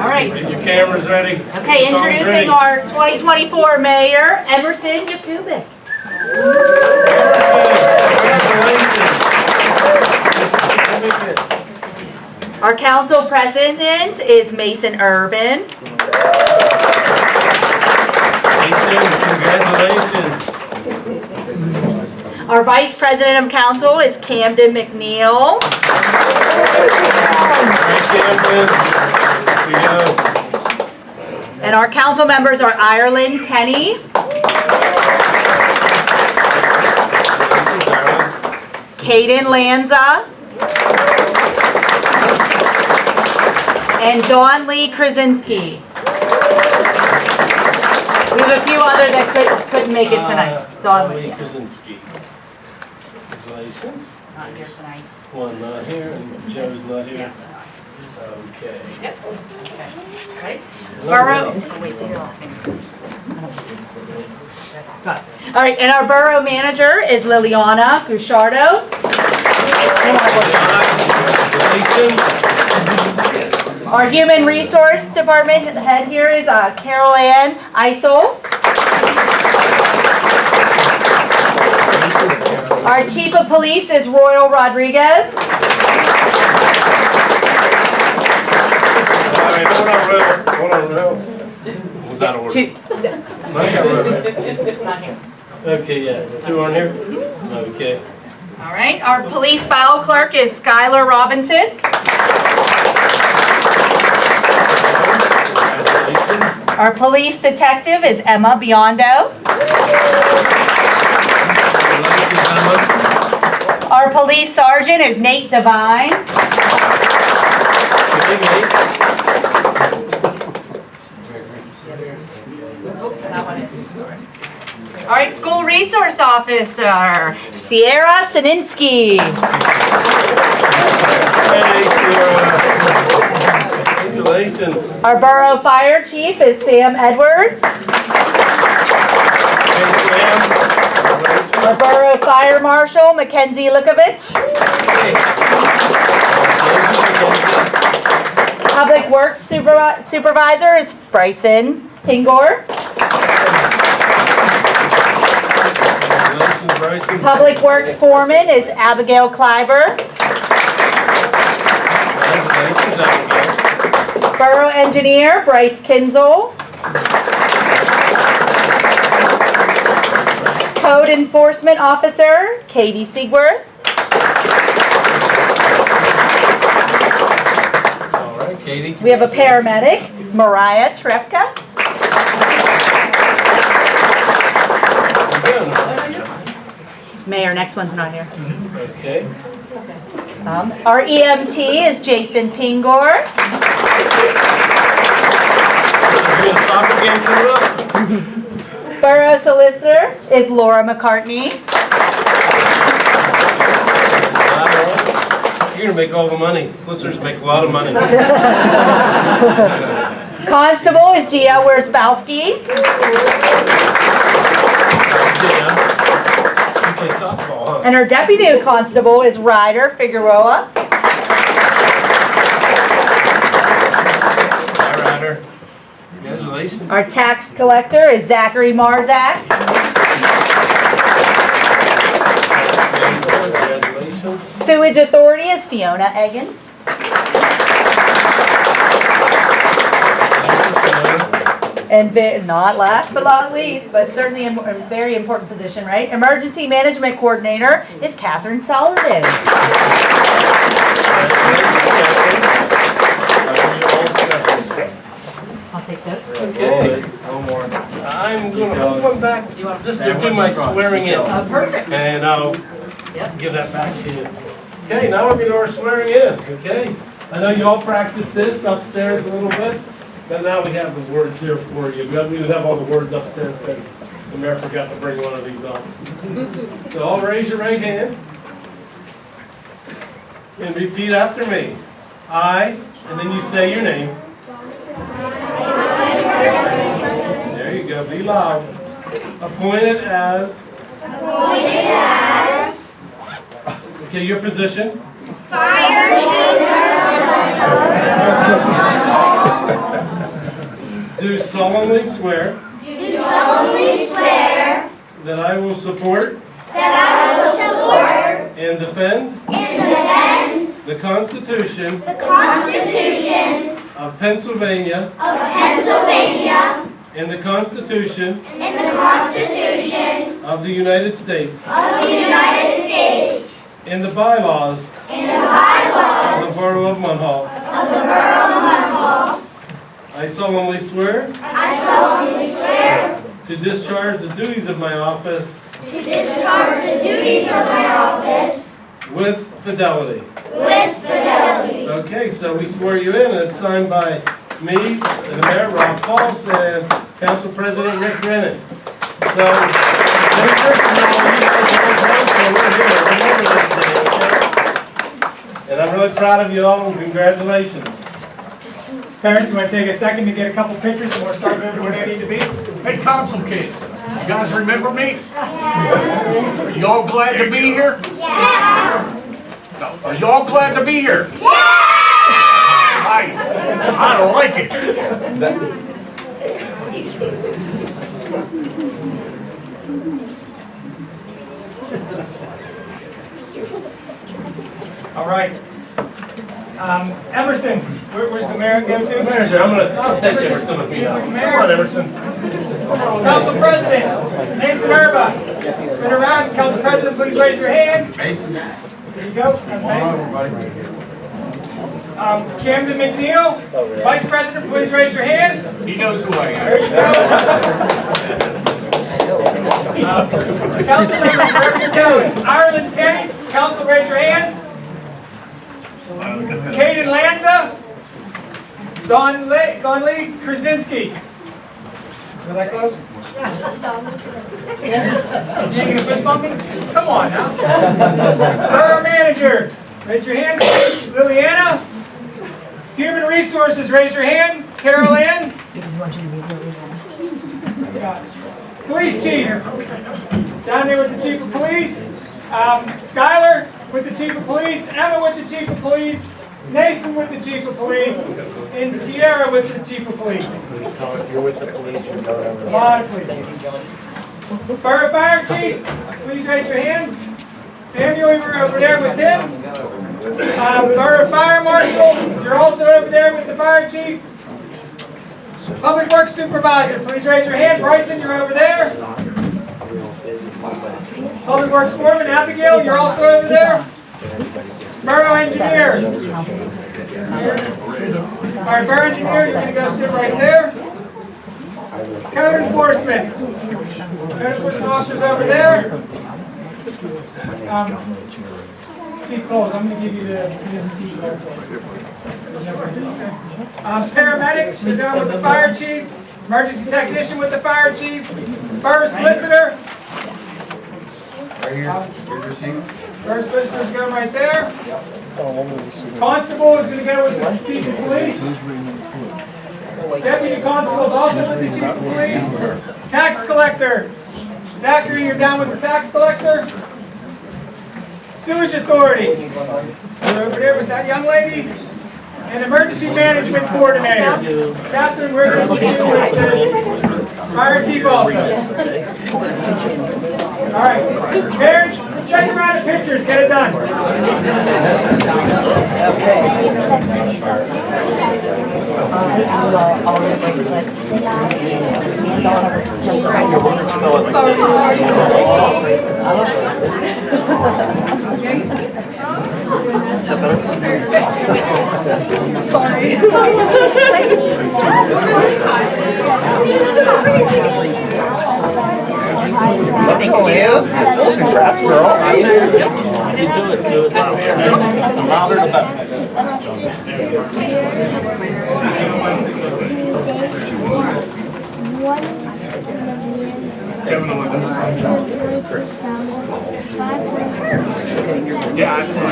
All right. Get your cameras ready. Okay, introducing our 2024 Mayor, Emerson Yakubik. Our Council President is Mason Urban. Mason, congratulations. Our Vice President of Council is Camden McNeil. And our council members are Ireland Tenney, Caden Lanza, and Dawn Lee Krasinski. We have a few others that couldn't make it tonight. Dawn Lee Krasinski. Congratulations. Not here tonight. One not here, and Joe's not here. Okay. Yep. Okay. Right. Borough. Oh, wait, say your last name. Got it. All right, and our borough manager is Liliana Gusciardo. Our human resource department head here is Carol Ann Isel. Our chief of police is Royal Rodriguez. Hold on, was that order? Not here. Okay, yeah. Two on here? Okay. All right, our police file clerk is Skylar Robinson. Our police detective is Emma Biondo. Our police sergeant is Nate Devine. All right, school resource officer, Sierra Sininsky. Congratulations. Our borough fire chief is Sam Edwards. Our borough fire marshal, Mackenzie Likovich. Public works supervisor is Bryson Pingor. Public Works Foreman is Abigail Kleiber. Borough Engineer Bryce Kinzel. Code Enforcement Officer Katie Siegworth. All right, Katie. We have a paramedic, Mariah Trepka. Mayor, next one's not here. Okay. Our EMT is Jason Pingor. Doing soccer game for us? Borough Solicitor is Laura McCartney. You're gonna make all the money. Solicitors make a lot of money. Constable is Gia Wierzbowski. Softball, huh? And our deputy constable is Ryder Figueroa. Hi, Ryder. Congratulations. Our tax collector is Zachary Marzak. Congratulations. Sewage authority is Fiona Egan. And not last but not least, but certainly a very important position, right? Emergency Management Coordinator is Catherine Sullivan. I'll take this. Okay. No more. I'm going to hold one back just to do my swearing in. Perfect. And I'll give that back to you. Okay, now we're going to do our swearing in. Okay. I know you all practiced this upstairs a little bit. But now we have the words here for you. We didn't have all the words upstairs because the mayor forgot to bring one of these up. So I'll raise your right hand and repeat after me. I, and then you say your name. There you go, be loud. Appointed as. Okay, your position. Fire chief. do solemnly swear that I will support and defend the Constitution of Pennsylvania and the Constitution of the United States and the bylaws of the Borough of Munhall. I solemnly swear to discharge the duties of my office with fidelity. Okay, so we swear you in, and it's signed by me, the Mayor, Rob Falls, and Council President Rick Brennan. So, very personal, you guys are okay, so we're here. Remember this day, okay? And I'm really proud of you all, and congratulations. Parents, you want to take a second to get a couple pictures and we'll start moving where they need to be? Hey, council kids, you guys remember me? Are you all glad to be here? Yeah! Are you all glad to be here? Yeah! Nice. I like it. All right. Emerson, where's the mayor go to? Mayor's here. I'll take Emerson with me now. Come on, Emerson. Council President, Mason Erba. Spin around. Council President, please raise your hand. There you go. That's Mason. Camden McNeil, Vice President, please raise your hand. He knows who I am. There you go. Council members, wherever you're going. Ireland Tenney, council, raise your hands. Caden Lanza, Don Lee Krasinski. Was that close? You ain't gonna fist bump me? Come on now. Borough Manager, raise your hand, please. Liliana. Human Resources, raise your hand. Carol Ann. Police Chief, down there with the Chief of Police. Skylar with the Chief of Police. Emma with the Chief of Police. Nathan with the Chief of Police. And Sierra with the Chief of Police. If you're with the police, you go over Come on, please. Borough Fire Chief, please raise your hand. Samuel, you're over there with him. Borough Fire Marshal, you're also over there with the Fire Chief. Public Works Supervisor, please raise your hand. Bryson, you're over there. Public Works Foreman, Abigail, you're also over there. Borough Engineer. All right, Borough Engineer, you're going to go sit right there. Code Enforcement. Code Enforcement Officers over there. Chief Coles, I'm going to give you the T also. Paramedics, they're down with the Fire Chief. Emergency Technician with the Fire Chief. Borough Solicitor. Right here. Here's your seat. First Solicitor's going right there. Constable is going to go with the Chief of Police. Deputy Constable is also with the Chief of Police. Tax Collector. Zachary, you're down with the Tax Collector. Sewage Authority. You're over there with that young lady. And Emergency Management Coordinator. Catherine, we're going to deal with the Fire Chief also. All right. Parents, second round of pictures. Get it done. Thank you. Congrats, girl. You do it loud. The louder the better. Yeah, that's what I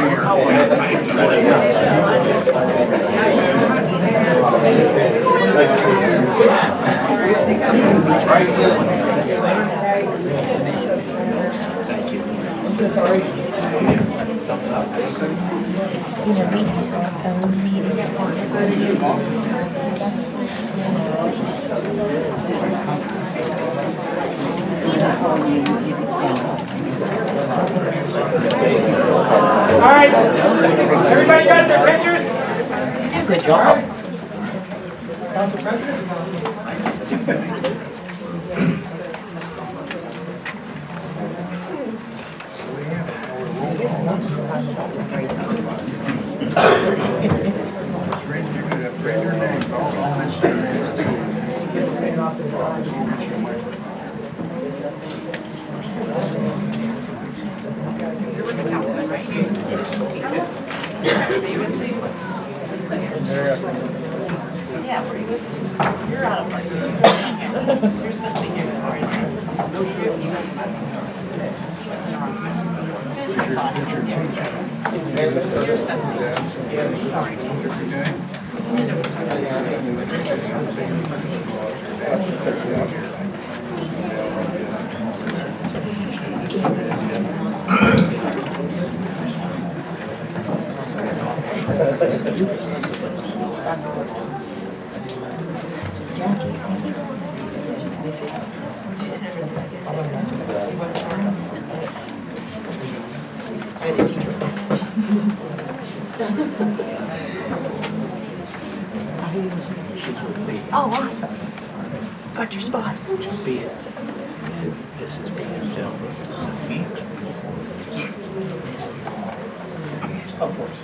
We have our own meetings. right. Council President? Read your names, I'll mention your names too. Get the same off to the side. Yeah, pretty good. You're out of place. You're supposed to be here. Sorry. No shit. He was in the wrong. Who's his spot? He's here. You're supposed to be. Sorry. Oh, awesome. Got your spot. Just be it. This is being filmed. Of course.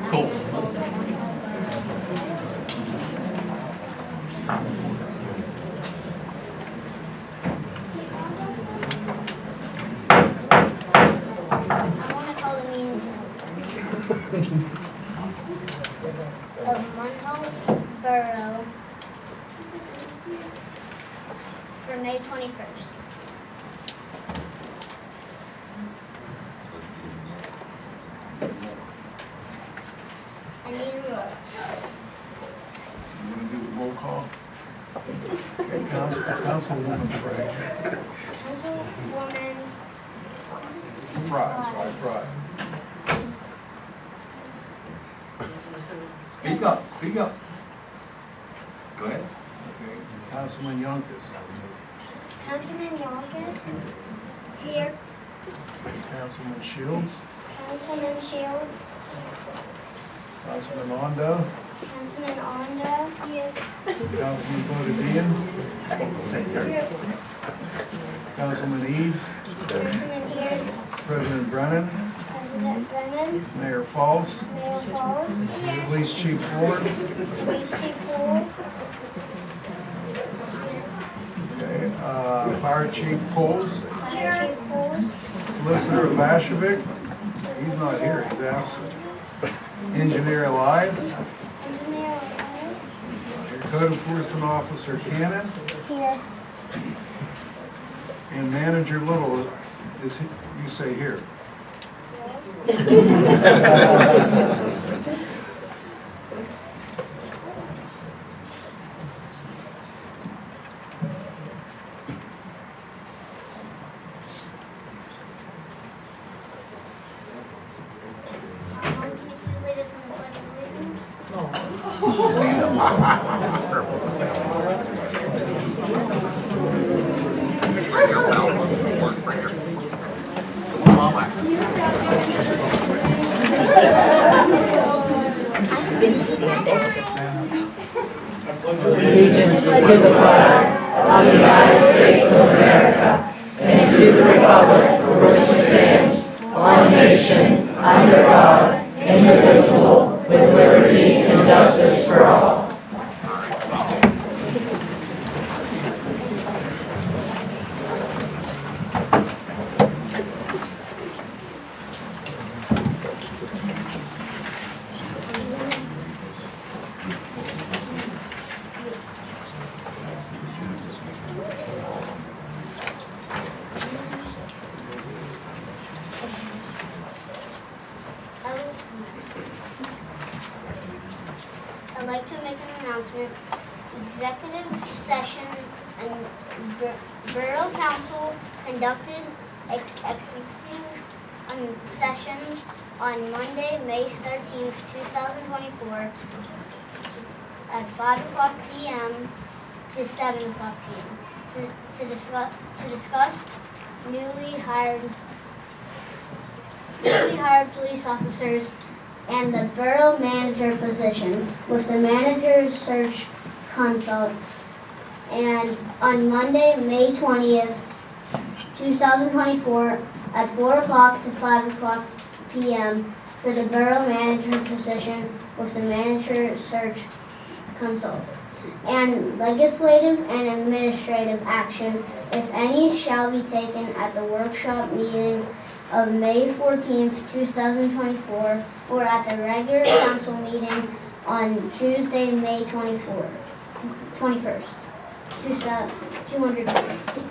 Cool. Of Munhall Borough for May 21st. I need a roll. You want to do the roll call? Okay, Councilwoman Fry. Councilwoman Fry, so I Fry. Speak up, speak up. Go ahead. Okay, Councilman Yonkis. Councilman Yonkis. Here. Councilman Shields. Councilman Shields. Councilman Londo. Councilman Onda. Here. Councilman Bodadian. Here. Councilman Eads. Councilman Eads. President Brennan. President Brennan. Mayor Falls. Mayor Falls. Here. Police Chief Ford. Police Chief Ford. Okay, Fire Chief Poles. Fire Chief Poles. Solicitor Bashevic. He's not here, he's absent. Engineer Elias. Engineer Elias. Code Enforcement Officer Cannon. Here. And Manager Little is, you say here. Can you please lead us in the Pledge of Allegiance? Allegiance to the flag of the United States of America and to the republic for which it stands, one nation, under God, indivisible, with liberty and justice for all. I'd like to make an announcement. Executive session and Borough Council conducted executive sessions on Monday, May 13th, 2024 at 5 o'clock p.m. to 7 o'clock p.m. to to discuss newly hired police officers and the borough manager position with the manager search consult. And on Monday, May 20th, 2024, at 4 o'clock to 5 o'clock p.m. for the borough manager position with the manager search consult. And legislative and administrative action, if any, shall be taken at the workshop meeting of May 14th, 2024, or at the regular council meeting on Tuesday, May 21st, 202.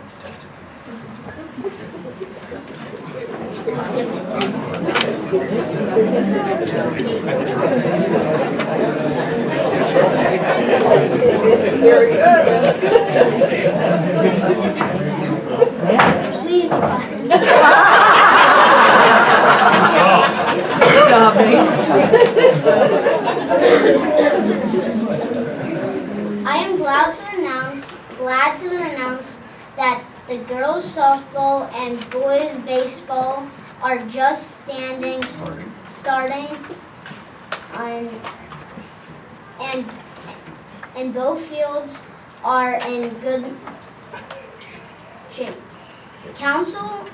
Please be quiet. I am glad to announce that the girls softball and boys baseball are just starting and both fields are in good shape. Council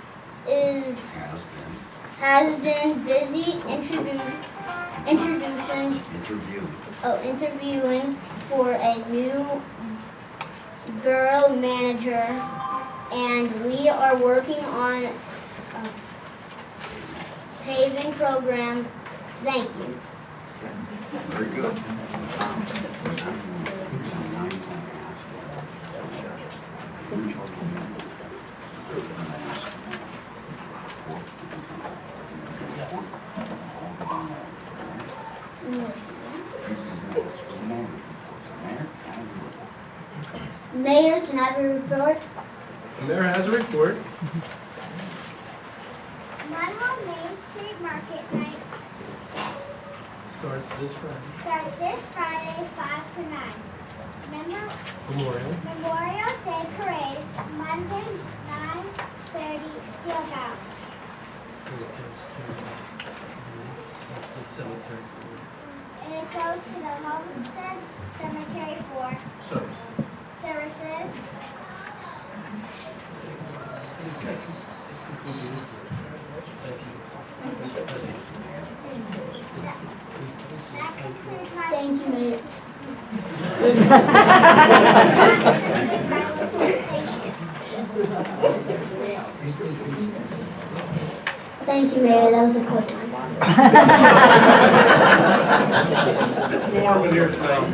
has been busy interviewing for a new borough manager, and we are working on a paving program. Thank you. Very good. Mayor, can I have a report? The mayor has a report. Munhall Main Street Market Night Starts this Friday. starts this Friday, 5 to 9. Memorial Day Parade, Monday, 9:30, Steel Bound. And it goes to the Homestead Cemetery for Services. services. That concludes my Thank you, Mayor. Thank you, Mayor. That was a quick one. It's warm in here tonight.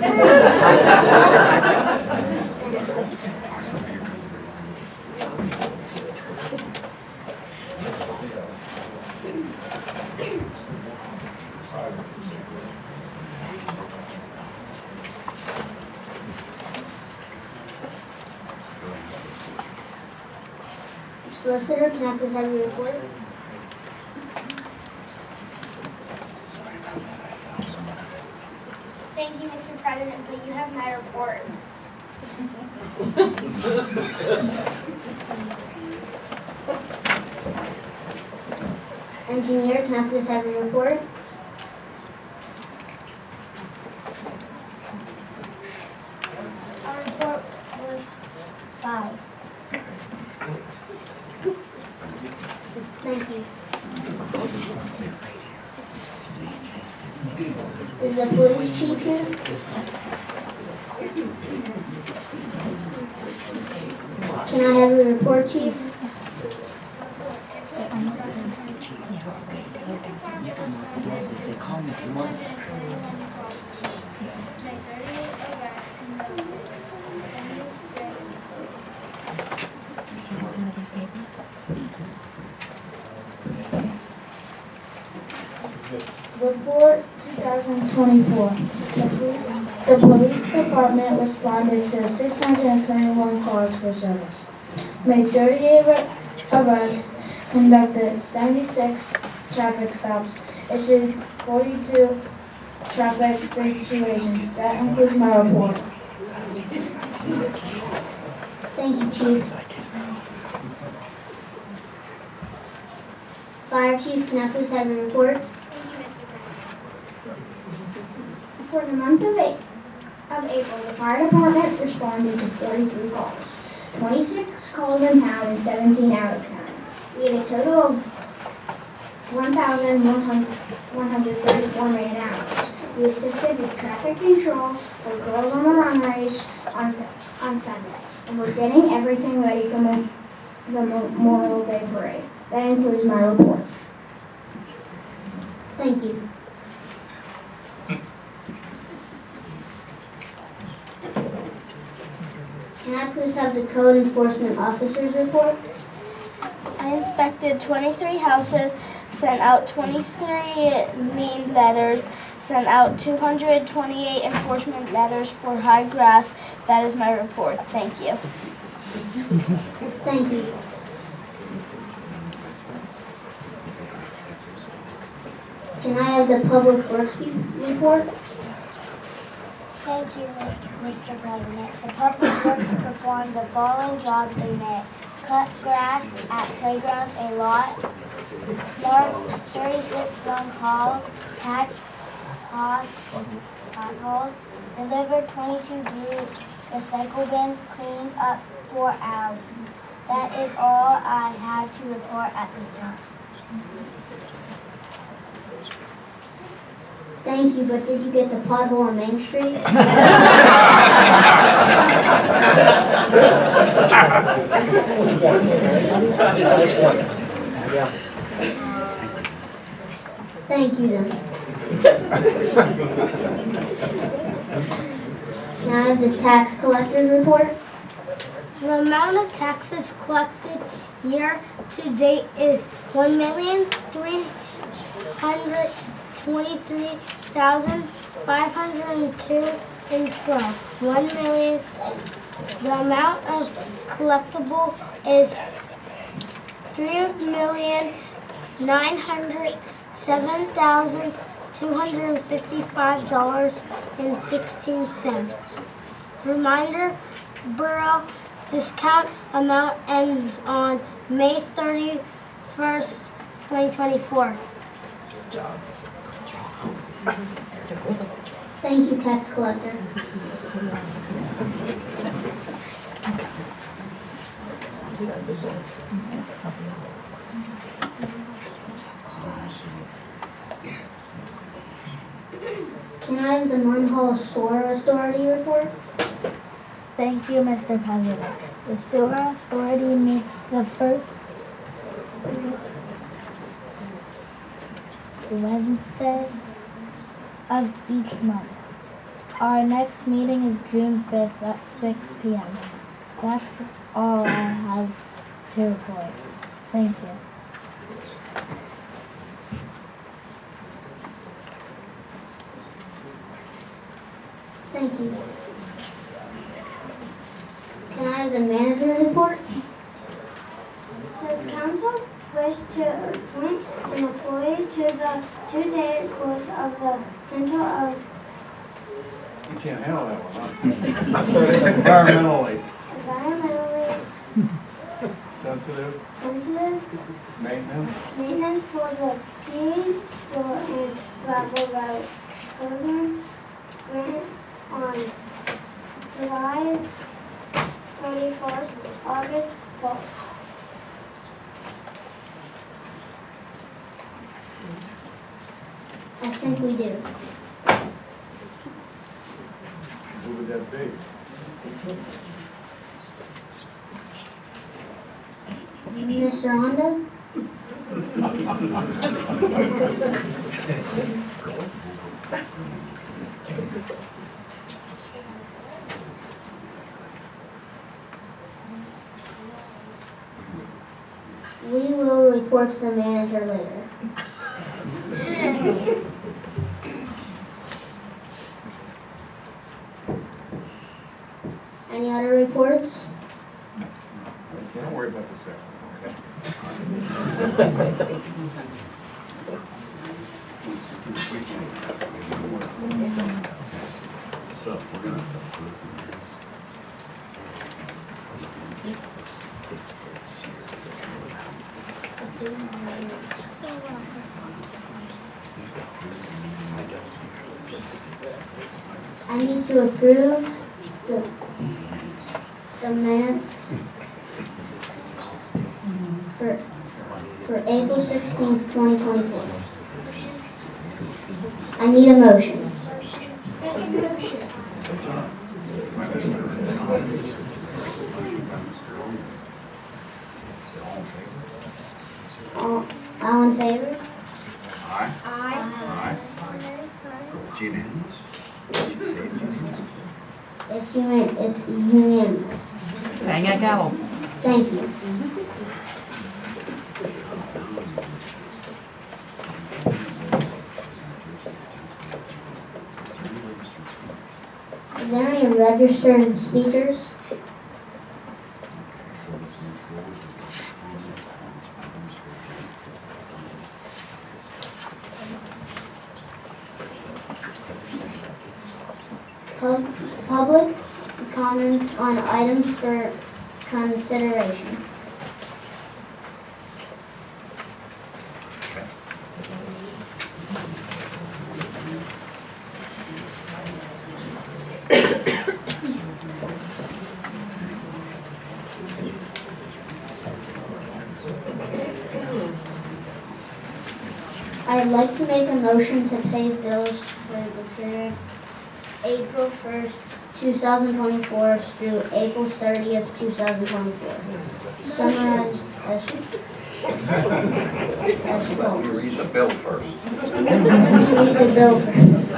Solicitor, can I please have your report? Thank you, Mr. President, but you have my report. Engineer, can I please have your report? Our report was 5. Thank you. Is the police chief here? Can I have a report, chief? Report 2024. The police department responded to 621 calls for service, made 38 arrests, conducted 76 traffic stops, issued 42 traffic citations. That includes my report. Thank you, Chief. Fire Chief, can I please have your report? For the month of April, the fire department responded to 43 calls. 26 calls in town and 17 out of town. We had a total of 1,134 man-hours. We assisted with traffic control for Girls on the Run race on Sunday. And we're getting everything ready for the Memorial Day parade. That includes my report. Thank you. Can I please have the code enforcement officer's report? I inspected 23 houses, sent out 23 lien letters, sent out 228 enforcement letters for high grass. That is my report. Thank you. Thank you. Can I have the public works report? Thank you, Mr. President. The public works performed the following jobs in May. Cut grass at playgrounds and lots, mark 36 Munhall, patch potholes, deliver 22 blue recycle bins, cleaned up 4 alleys. That is all I have to report at this time. Thank you, but did you get the pothole on Main Street? Thank you then. Can I have the tax collector's report? The amount of taxes collected year to date is $1,323,502.12. The amount of collectible is $3,907,255.16. Reminder, Borough discount amount ends on May 31st, 2024. Thank you, tax collector. Can I have the Munhall Sewer Authority report? Thank you, Mr. President. The Sewer Authority meets the first Wednesday of each month. Our next meeting is June 5th at 6 p.m. That's all I have to report. Thank you. Thank you. Can I have the manager's report? Does council wish to appoint an employee to the 2-day course of the Center of You can't handle that one, huh? Environmentally Environmentally sensitive Maintenance maintenance. for the Clean Store and Gravel Road program grant on July 31st, August 1st. I think we do. Who would that be? Mr. Honda? We will report to the manager later. Any other reports? Don't worry about the second one, okay? So, we're gonna I need to approve the minutes for April 16th, 2024. I need a motion. Second motion. All in favor? Aye. Aye. It's unanimous. It's unanimous. Bang a gavel. Thank you. Is there any registered speakers? Public comments on items for consideration. I'd like to make a motion to pay bills for the period April 1st, 2024 through April 30th, 2024. Summarized as follows. You read the bill first. Let me read the bill first.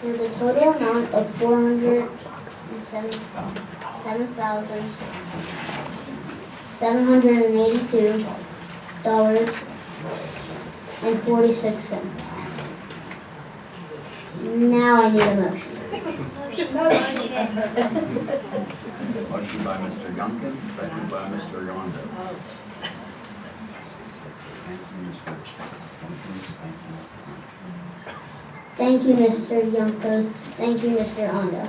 For the total amount of $477,782.46. Now I need a motion. Motion by Mr. Youngkin, second by Mr. Yondo. Thank you, Mr. Yunko. Thank you, Mr. Ondo.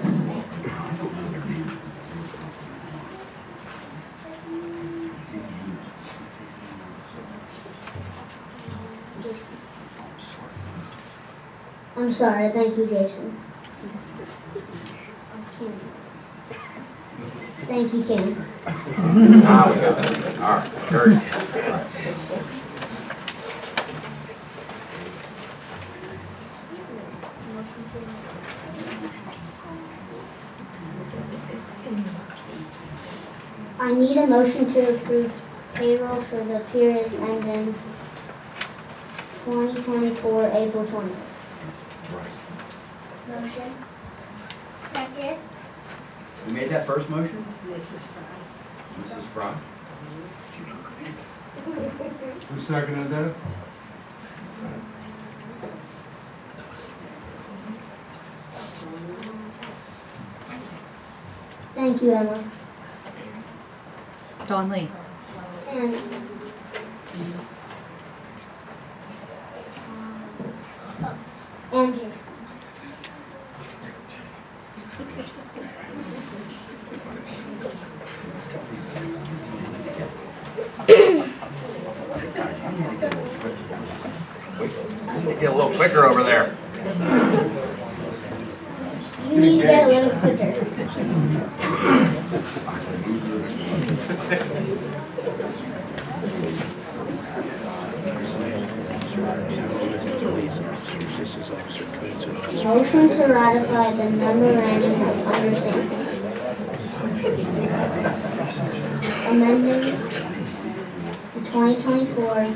I'm sorry. Thank you, Jason. Thank you, Kim. Now we got it. All right, very good. All right. I need a motion to approve payroll for the period ending 2024, April 20th. Motion. Second. Who made that first motion? Mrs. Fry. Who seconded that? Thank you, Emma. Don Lee. And Jason. Get a little quicker over there. You need to get a little quicker. Motion to ratify the memorandum of understanding. Amending the 2024-2027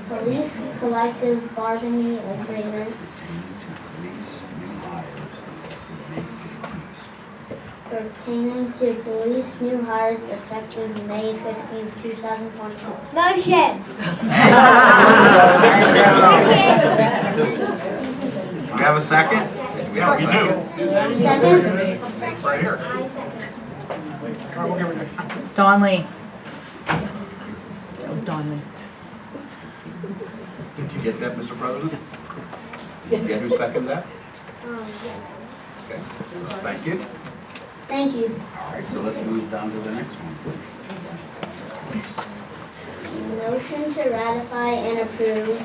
police collective bargaining agreement pertaining to police new hires effective May 15th, 2024. Motion. Do we have a second? Do we have a second? Second? Right here. Don Lee. Don Lee. Did you get that, Mr. President? Did you get who seconded that? Okay, thank you. Thank you. All right, so let's move down to the next one. Motion to ratify and approve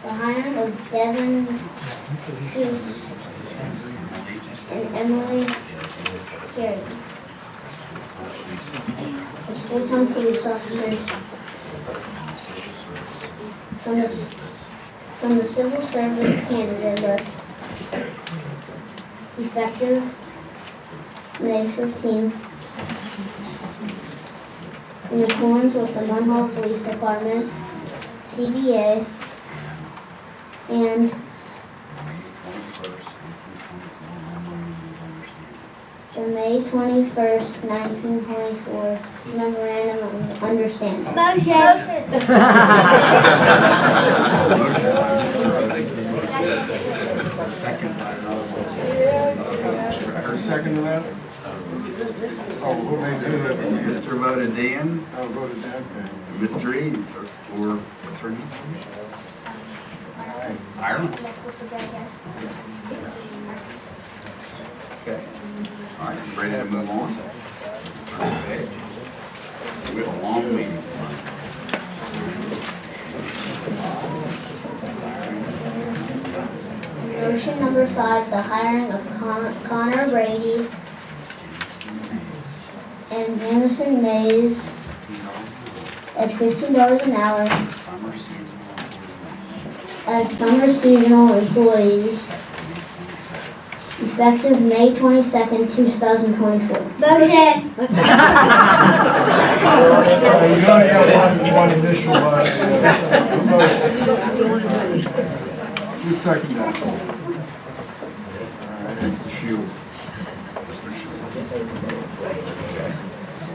the hiring of Devin Coos and Emily Carey as full-time police officers from the civil service candidate list, effective May 15th, in accordance with the Munhall Police Department, CBA, and the May 21st, 1924 Memorandum of Understanding. Motion. Second. Her second to that? Oh, who made that? Mr. voted Dan, I voted that. Mr. Eads, or what's her name? Ireland. Okay. All right, you ready to move on? Okay. We have a long meeting. Motion number 5, the hiring of Connor Brady and Jamison Mays at $15 an hour as summer seasonal employees, effective May 22nd, 2024. Motion. You only have one initial, who seconded that? Mr. Shields. Mr. Shields.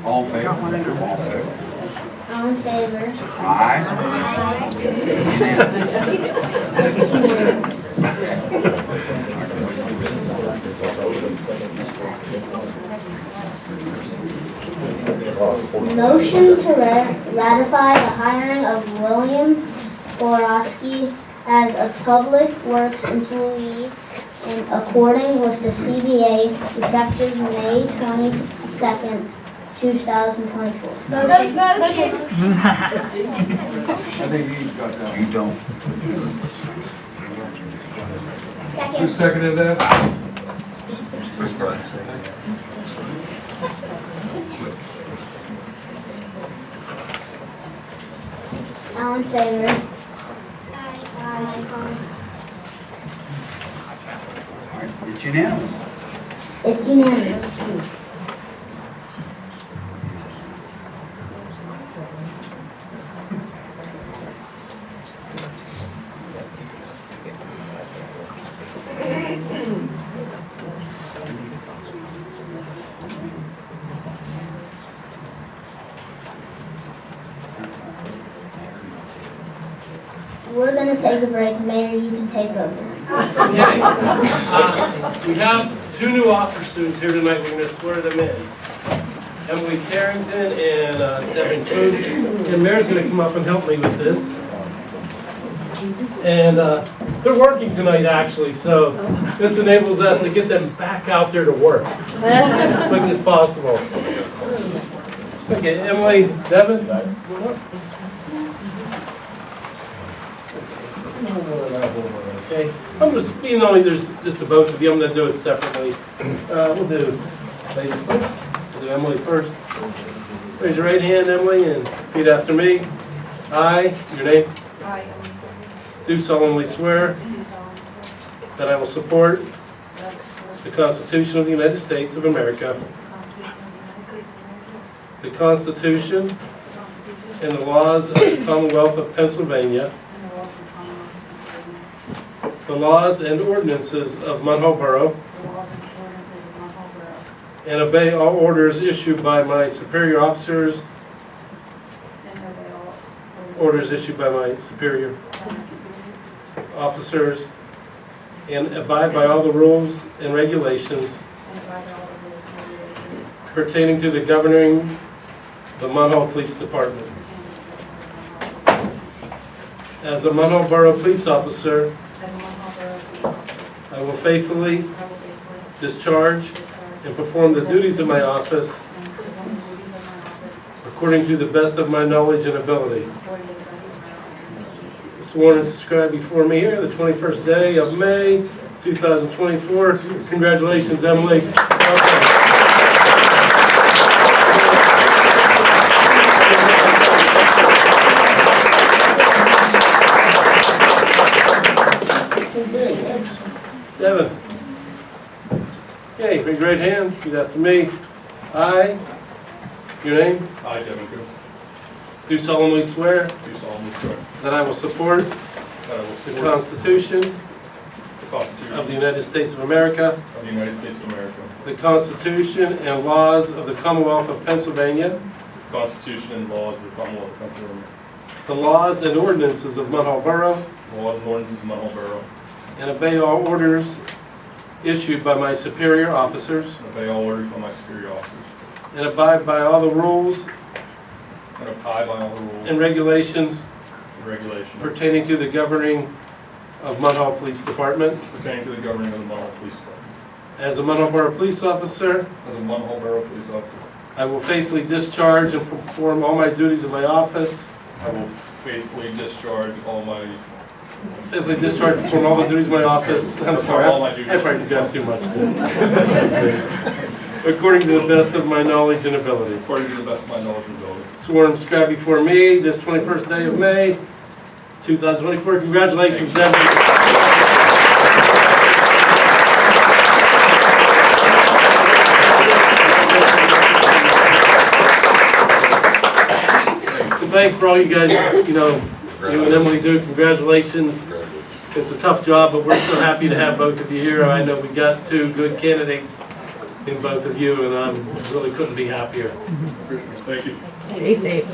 All in favor? All in favor? All in favor? Aye. Motion to ratify the hiring of William Borowski as a public works employee in according with the CBA, effective May 22nd, 2024. Motion. I think he's got that. You don't. Who seconded that? Who's first? All in favor? All right, it's unanimous. It's unanimous. We're gonna take a break. Mayor, you can take over. Okay. We have 2 new officers here tonight. We're going to swear them in. Emily Carrington and Devin Coons. And Mayor's going to come up and help me with this. And they're working tonight, actually, so this enables us to get them back out there to work as quick as possible. Okay, Emily, Devin. Okay, I'm just, you know, there's just the both of you, I'm gonna do it separately. We'll do ladies first, we'll do Emily first. Raise your right hand, Emily, and repeat after me. I, your name, I do solemnly swear that I will support the Constitution of the United States of America, the Constitution and the laws of the Commonwealth of Pennsylvania, the laws and ordinances of Munhall Borough, and obey all orders issued by my superior officers, orders issued by my superior officers, and abide by all the rules and regulations pertaining to the governing the Munhall Police Department. As a Munhall Borough Police Officer, as a Munhall Borough I will faithfully I will faithfully discharge and perform the duties of my office and perform the duties of my office according to the best of my knowledge and ability. according to the best of my ability. Sworn and subscribed before me here, the 21st day of May, 2024. Congratulations, Emily. Welcome. Okay, next, Devin. Okay, raise your right hand, repeat after me. I, your name, I, Devin Coates, do solemnly swear do solemnly swear that I will support that I will the support Constitution the Constitution of the United States of America, of the United States of America, the Constitution and laws of the Commonwealth of Pennsylvania, the Constitution and laws of the Commonwealth of Pennsylvania, the laws and ordinances of Munhall Borough, the laws and ordinances of Munhall Borough, and obey all orders issued by my superior officers, and obey all orders by my superior officers, and abide by all the rules and abide by all the rules and regulations and regulations pertaining to the governing of Munhall Police Department. pertaining to the governing of the Munhall Police Department. As a Munhall Borough Police Officer, As a Munhall Borough Police Officer, I will faithfully discharge and perform all my duties of my office. I will faithfully discharge all my Faithfully discharge and perform all the duties of my office. I'm sorry, All my duties. I probably got too much there. According to the best of my knowledge and ability. according to the best of my knowledge and ability. Sworn and subscribed before me this 21st day of May, 2024. Congratulations, Devin. And thanks for all you guys, you and Emily do. Congratulations. It's a tough job, but we're so happy to have both of you here. I know we got two good candidates in both of you, and I really couldn't be happier. Thank you. Stay safe.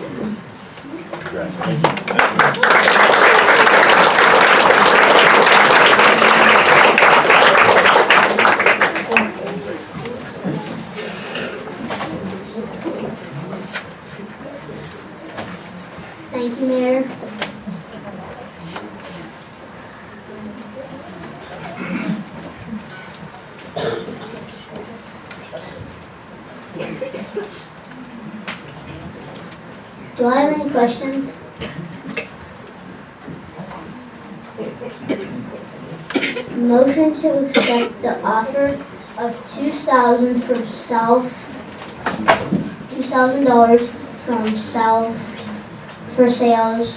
Thank you, Mayor. Do I have any questions? Motion to accept the offer of $2,000 from South for sales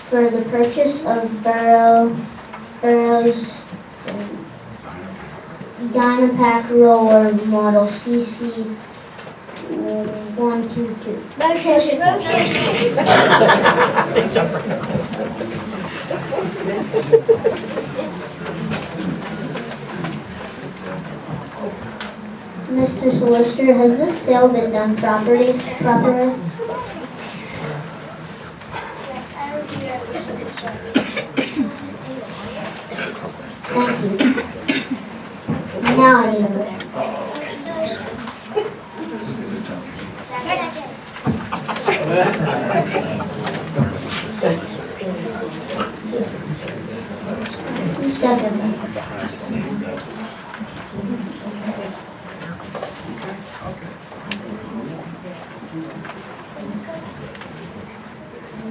for the purchase of Borough's Dynapack roller model CC 122. Motion. Mr. Solicitor, has this sale been done properly? Thank you. Now I need a motion. Who seconded?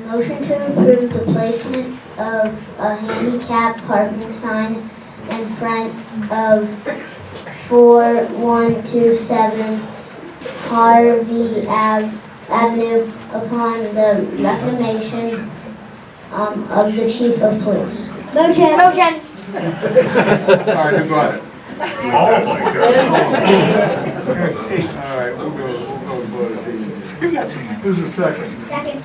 Motion to approve the placement of a handicap parking sign in front of 4127 Harvey Avenue upon the recommendation of the Chief of Police. Motion. All right, who got it? All of them. All right, we'll go to you got some. Who's the second? Second.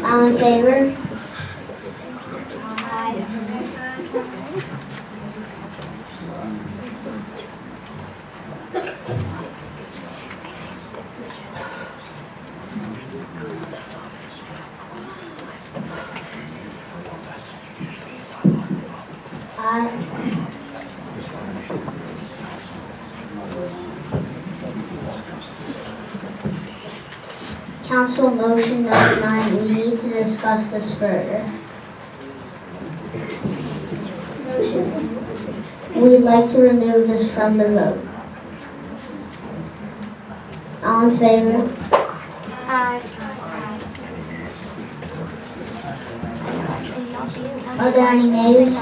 All in favor? Aye. Council motion number 9, we need to discuss this further. We'd like to remove this from the vote. All in favor? Aye. Are there any nays?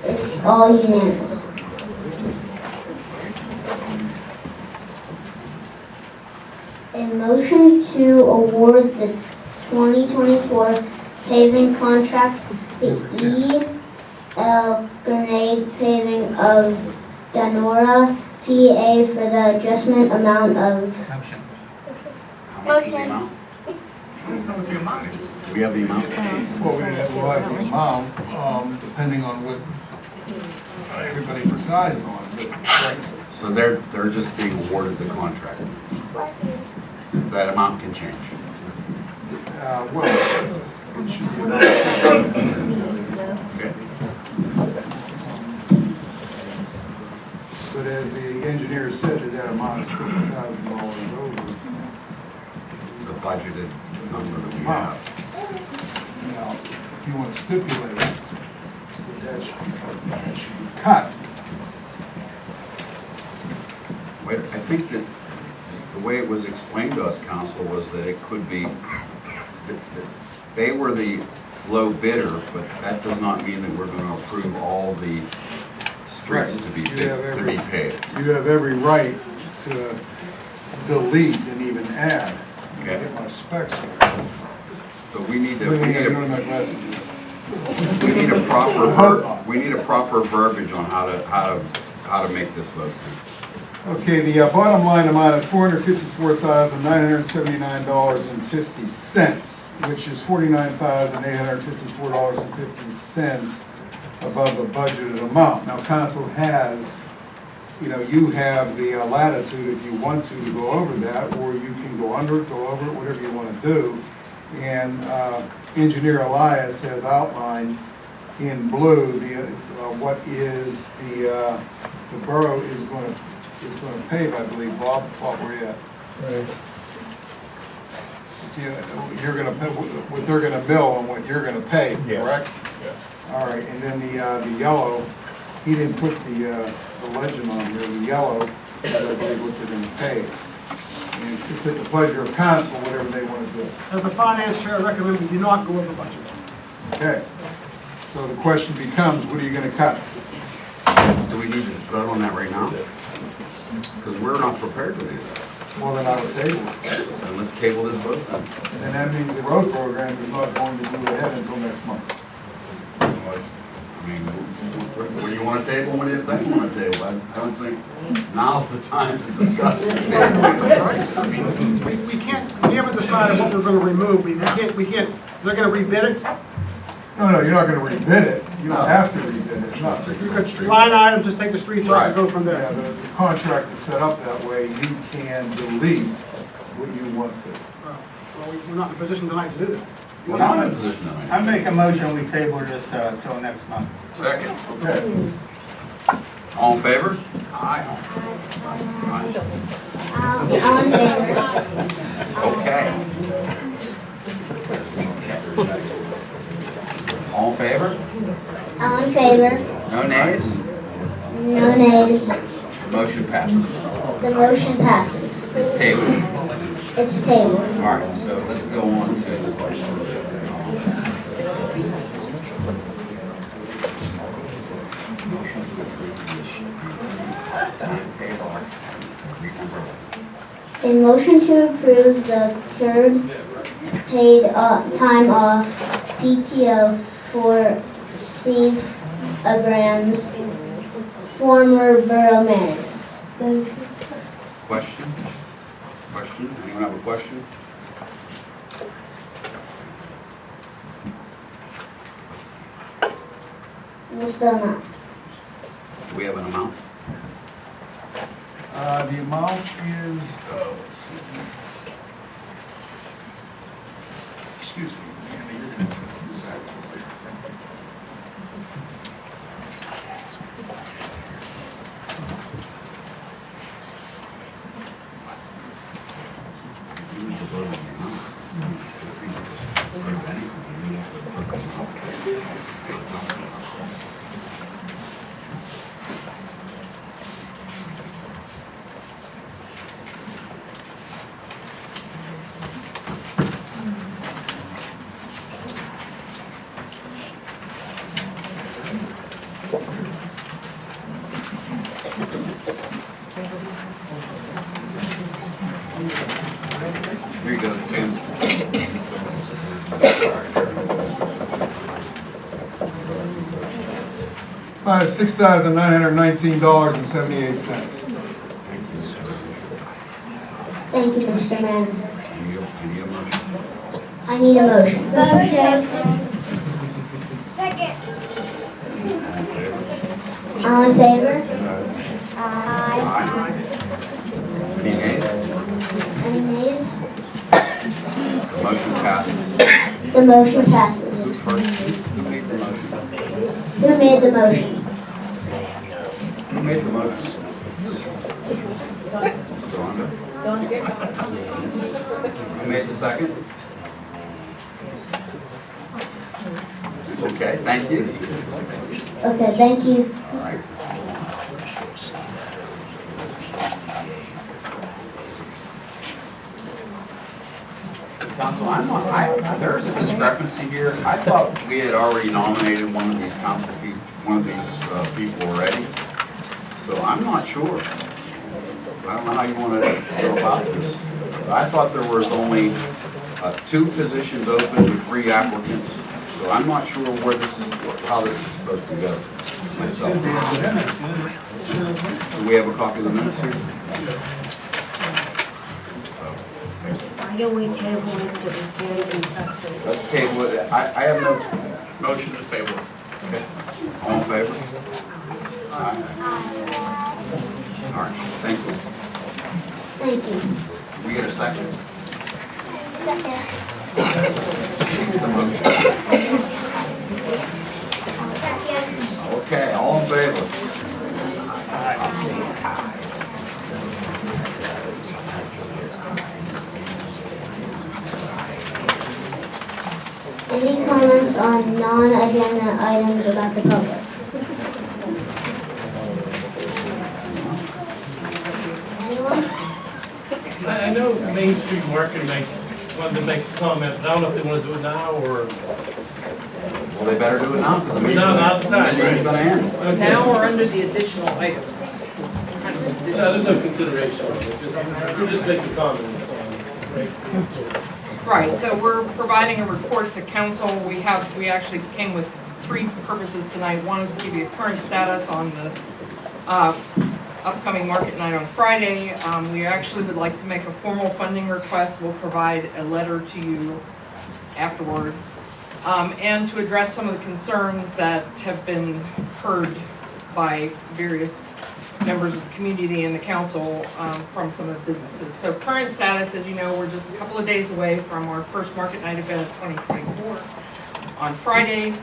It's all unanimous. A motion to award the 2024 paving contract to E.L. Grenade Paving of Donora, PA for the adjustment amount of Motion. Motion. We have the amount. Well, we'll have the amount, depending on what everybody decides on. But So they're just being awarded the contract. That amount can change. well, it should be about Okay. but as the engineer said, that amount's $50,000 over. The budgeted number that we have. Now, if you want to stipulate that should be cut. Wait, I think that the way it was explained to us, council, was that it could be, that they were the low bidder, but that does not mean that we're going to approve all the streets to be paid. You have every right to delete and even add. Okay. Get my specs here. So we need to, Let me go to my glasses. we need a proper verbiage on how to make this vote. Okay, the bottom line amount is $454,979.50, which is $49,854.50 above the budgeted amount. Now, council has, you have the latitude if you want to go over that, or you can go under it, go over it, whatever you want to do. And Engineer Elias has outlined in blue what is the borough is going to pay, I believe. Bob, where you at? Right. See, you're going to pay what they're going to bill and what you're going to pay, Yeah. correct? Yeah. All right, and then the yellow, he didn't put the legend on here. The yellow is, I believe, what they're going to pay. And it's at the pleasure of council, whatever they want to do. As the finance chair, I recommend we do not go over budget. Okay. So the question becomes, what are you going to cut? Do we need to vote on that right now? Because we're not prepared to do that. Well, then I would table it. So let's table this vote then. And that means the road program is not going to move ahead until next month. I mean, when you want to table, when you think you want to table, I don't think now's the time to discuss it. We can't, we haven't decided what we're gonna remove, we can't, they're gonna rebid it? No, you're not going to rebid it. You don't have to rebid it. It's not. You could line item, just take the streets off and go from Yeah, there. the contract is set up that way. You can delete what you want to. Well, we're not in a position tonight to do that. We're not in a position to make. I make a motion, we table this till next month. Second. Okay. All in favor? All in favor? Okay. All in favor? All in favor? No nays? No nays. Motion passes. The motion passes. It's tabled. It's tabled. All right, so let's go on to the question. A motion to approve the third paid time off PTO for Steve Abrams, former borough manager. Question? Question? Anyone have a question? What's the amount? Do we have an amount? The amount is, let's see. Excuse me. Andy, you're gonna have to move back a little bit. Here you go, Tim. $6,919.78. Thank you, Mr. Manager. Any motion? I need a motion. Motion. Second. All in favor? Aye. Any nays? Any nays? Motion passes. The motion passes. Who's first? Who made the motion? Who made the motion? Who made the motion? Rhonda? Who made the second? Okay, thank you. Okay, thank you. All right. Council, there's a discrepancy here. I thought we had already nominated one of these council people, people already. So I'm not sure. I don't know how you want to go about this. But I thought there was only 2 positions open with 3 applicants. So I'm not sure where this is, how this is supposed to go myself. Do we have a copy of the minutes here? Why don't we table it so we can discuss it? Let's table it. I have no motion to table. Okay. All in favor? Aye. All right, thank you. Thank you. We get a second? Second. The motion. Second. Okay, all in favor? Any comments on non-agenda items about the public? Anyone? I know Main Street Market Knights wanted to make a comment, but I don't know if they want to do it now or. Well, they better do it now. Because the Now's the time, meeting's gonna end. Okay. Now or under the additional items? No, there's no consideration. We're just making comments on, right? Right, so we're providing a report to council. We actually came with 3 purposes tonight. One is to give you a current status on the upcoming market night on Friday. We actually would like to make a formal funding request. We'll provide a letter to you afterwards. And to address some of the concerns that have been heard by various members of the community and the council from some of the businesses. So current status, as you know, we're just a couple of days away from our first market night event of 2024 on Friday.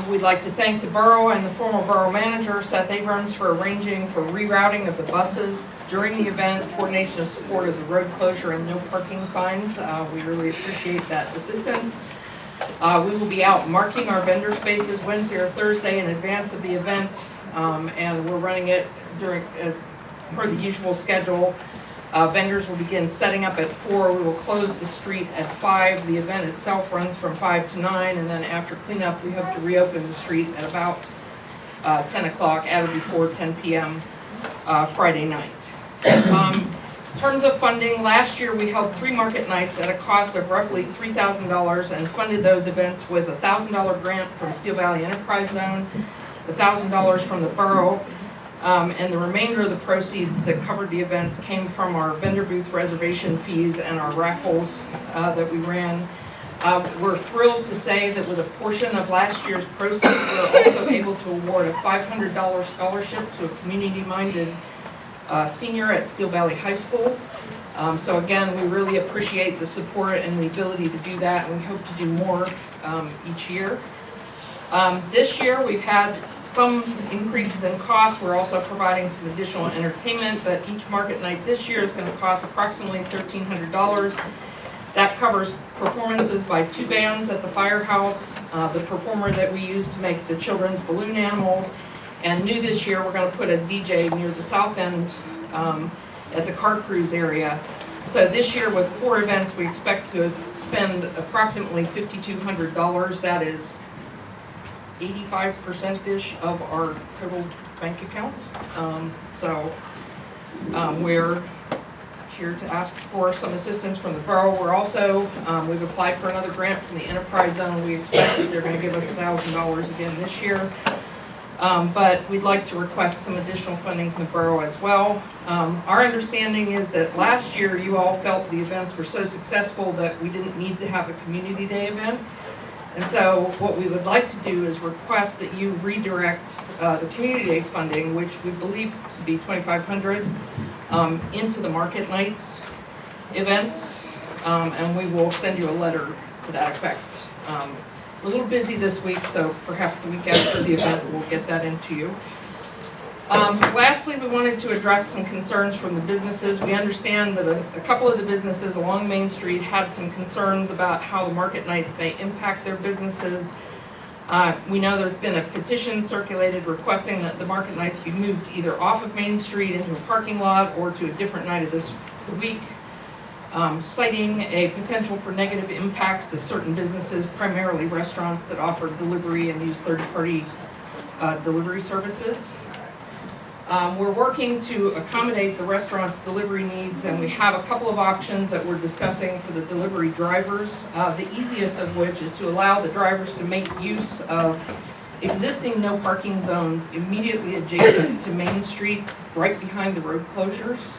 We'd like to thank the borough and the former borough manager, Seth Abrams, for arranging for rerouting of the buses during the event, coordination of support of the road closure and no parking signs. We really appreciate that assistance. We will be out marking our vendor spaces Wednesday or Thursday in advance of the event, and we're running it as per the usual schedule. Vendors will begin setting up at 4. We will close the street at 5. The event itself runs from 5 to 9, and then after cleanup, we hope to reopen the street at about 10 o'clock, at or before 10 p.m. Friday night. In terms of funding, last year we held 3 market nights at a cost of roughly $3,000 and funded those events with a $1,000 grant from Steel Valley Enterprise Zone, $1,000 from the borough, and the remainder of the proceeds that covered the events came from our vendor booth reservation fees and our raffles that we ran. We're thrilled to say that with a portion of last year's proceeds, we're also able to award a $500 scholarship to a community-minded senior at Steel Valley High School. So again, we really appreciate the support and the ability to do that, and we hope to do more each year. This year, we've had some increases in cost. We're also providing some additional entertainment, but each market night this year is going to cost approximately $1,300. That covers performances by 2 bands at the firehouse, the performer that we use to make the children's balloon animals, and new this year, we're going to put a DJ near the south end at the car cruise area. So this year with 4 events, we expect to spend approximately $5,200. That is 85%-ish of our total bank account. We're here to ask for some assistance from the borough. We're also, we've applied for another grant from the enterprise zone. We expect that they're going to give us $1,000 again this year. But we'd like to request some additional funding from the borough as well. Our understanding is that last year you all felt the events were so successful that we didn't need to have a community day event. And so what we would like to do is request that you redirect the community day funding, which we believe to be $2,500, into the market nights events, and we will send you a letter to that effect. We're a little busy this week, so perhaps the week after the event we'll get that into you. Lastly, we wanted to address some concerns from the businesses. We understand that a couple of the businesses along Main Street had some concerns about how the market nights may impact their businesses. We know there's been a petition circulated requesting that the market nights be moved either off of Main Street into a parking lot or to a different night of this week, citing a potential for negative impacts to certain businesses, primarily restaurants that offer delivery and use third-party delivery services. We're working to accommodate the restaurant's delivery needs, and we have a couple of options that we're discussing for the delivery drivers. The easiest of which is to allow the drivers to make use of existing no parking zones immediately adjacent to Main Street, right behind the road closures.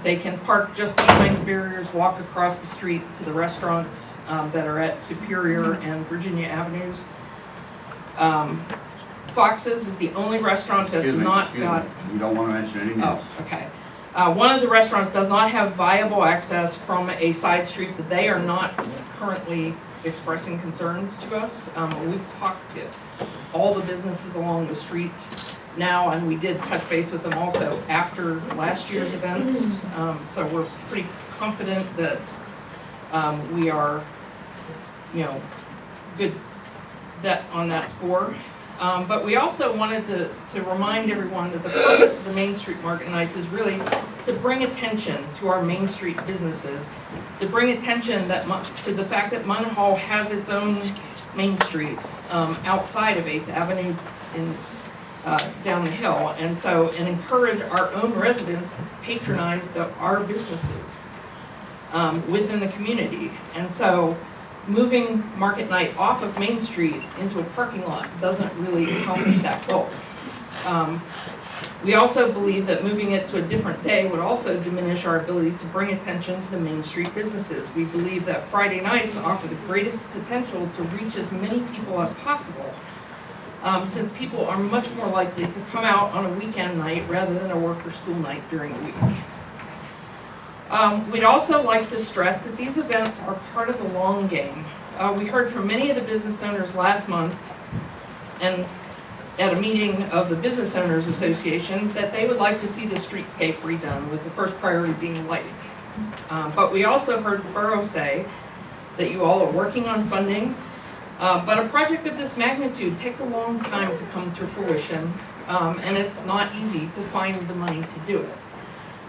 They can park just behind the barriers, walk across the street to the restaurants that are at Superior and Virginia Avenues. Fox's is the only restaurant that's not got... You don't want to mention any names. Oh, okay. One of the restaurants does not have viable access from a side street, but they are not currently expressing concerns to us. We've talked to all the businesses along the street now, and we did touch base with them also after last year's events. So we're pretty confident that we are, good on that score. But we also wanted to remind everyone that the purpose of the Main Street Market Nights is really to bring attention to our Main Street businesses, to bring attention to the fact that Munhall has its own Main Street outside of 8th Avenue down the hill, and encourage our own residents to patronize our businesses within the community. And so moving Market Night off of Main Street into a parking lot doesn't really accomplish that goal. We also believe that moving it to a different day would also diminish our ability to bring attention to the Main Street businesses. We believe that Friday nights offer the greatest potential to reach as many people as possible, since people are much more likely to come out on a weekend night rather than a work or school night during the week. We'd also like to stress that these events are part of the long game. We heard from many of the business owners last month and at a meeting of the Business Owners Association that they would like to see the streetscape redone, with the first priority being lighting. But we also heard the borough say that you all are working on funding, but a project of this magnitude takes a long time to come to fruition, and it's not easy to find the money to do it.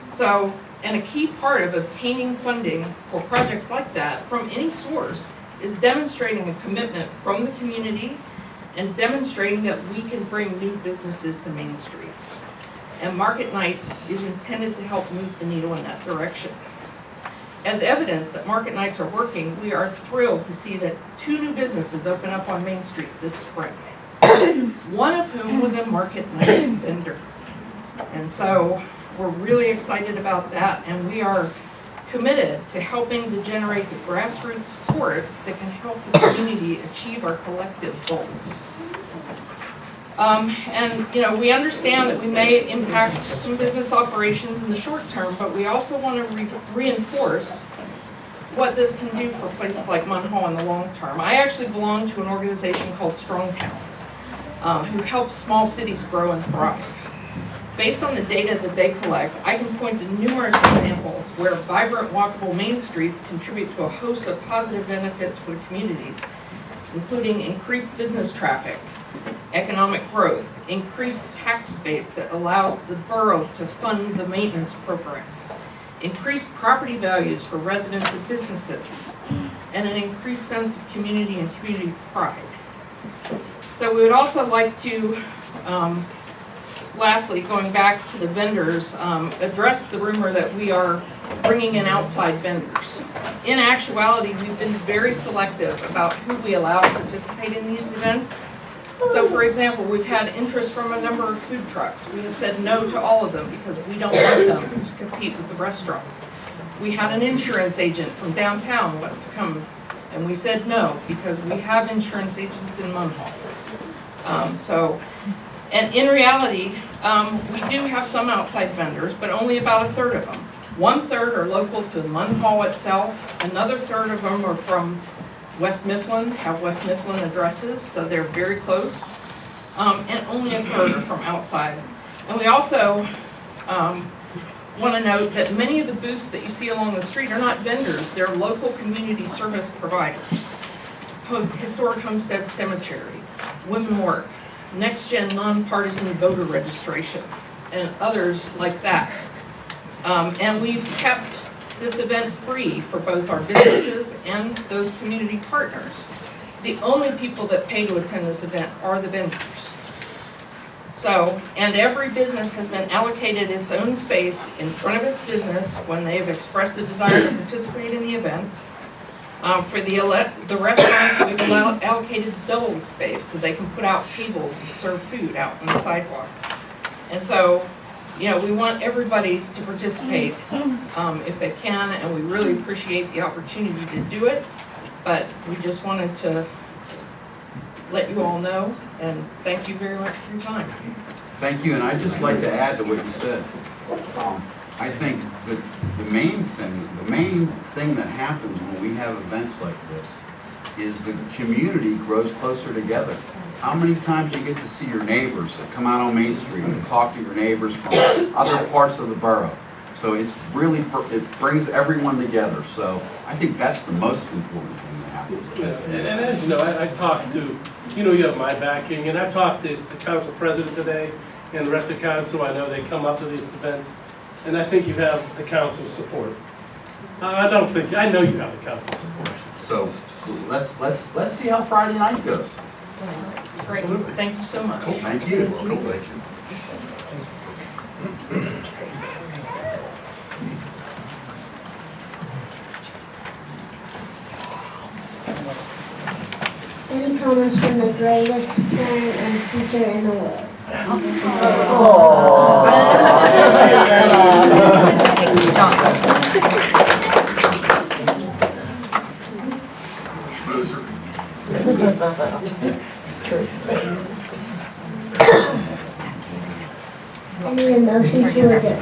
So, and a key part of obtaining funding for projects like that from any source is demonstrating a commitment from the community and demonstrating that we can bring new businesses to Main Street. And Market Nights is intended to help move the needle in that direction. As evidence that Market Nights are working, we are thrilled to see that 2 new businesses open up on Main Street this spring, one of whom was a Market Night vendor. And so we're really excited about that, and we are committed to helping to generate the grassroots support that can help the community achieve our collective goals. We understand that we may impact some business operations in the short term, but we also want to reinforce what this can do for places like Munhall in the long term. I actually belong to an organization called Strong Towns, who helps small cities grow and thrive. Based on the data that they collect, I can point to numerous examples where vibrant, walkable main streets contribute to a host of positive benefits for the communities, including increased business traffic, economic growth, increased tax base that allows the borough to fund the maintenance program, increased property values for residents and businesses, and an increased sense of community and community pride. So we would also like to, lastly, going back to the vendors, address the rumor that we are bringing in outside vendors. In actuality, we've been very selective about who we allow to participate in these events. So for example, we've had interest from a number of food trucks. We have said no to all of them because we don't want them to compete with the restaurants. We had an insurance agent from downtown want to come, and we said no because we have insurance agents in Munhall. And in reality, we do have some outside vendors, but only about a third of them. 1/3 are local to Munhall itself. Another third of them are from West Mifflin, have West Mifflin addresses, so they're very close. And only a third are from outside. And we also want to note that many of the booths that you see along the street are not vendors, they're local community service providers. So Historic Homestead Cemetery, Women Work, Next Gen Nonpartisan Voter Registration, and others like that. And we've kept this event free for both our businesses and those community partners. The only people that pay to attend this event are the vendors. So, and every business has been allocated its own space in front of its business when they have expressed a desire to participate in the event. For the restaurants, we've allocated double the space so they can put out tables and serve food out on the sidewalk. And so, you know, we want everybody to participate if they can, and we really appreciate the opportunity to do it. But we just wanted to let you all know, and thank you very much for your time. Thank you, and I'd just like to add to what you said. I think that the main thing that happens when we have events like this is the community grows closer together. How many times you get to see your neighbors that come out on Main Street and talk to your neighbors from other parts of the borough? So it's really, it brings everyone together. So I think that's the most important thing that happens. And as you know, I talked to, you know, you have my backing, and I talked to the council president today and the rest of the council. I know they come up to these events, and I think you have the council's support. I know you have the council's support. So let's see how Friday night goes. Great, thank you so much. Thank you. Thank you. Any comments from the greatest parent and teacher in the world? I need a motion to adjourn.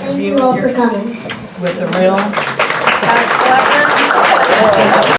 Thank you all for coming. With the real tax collector?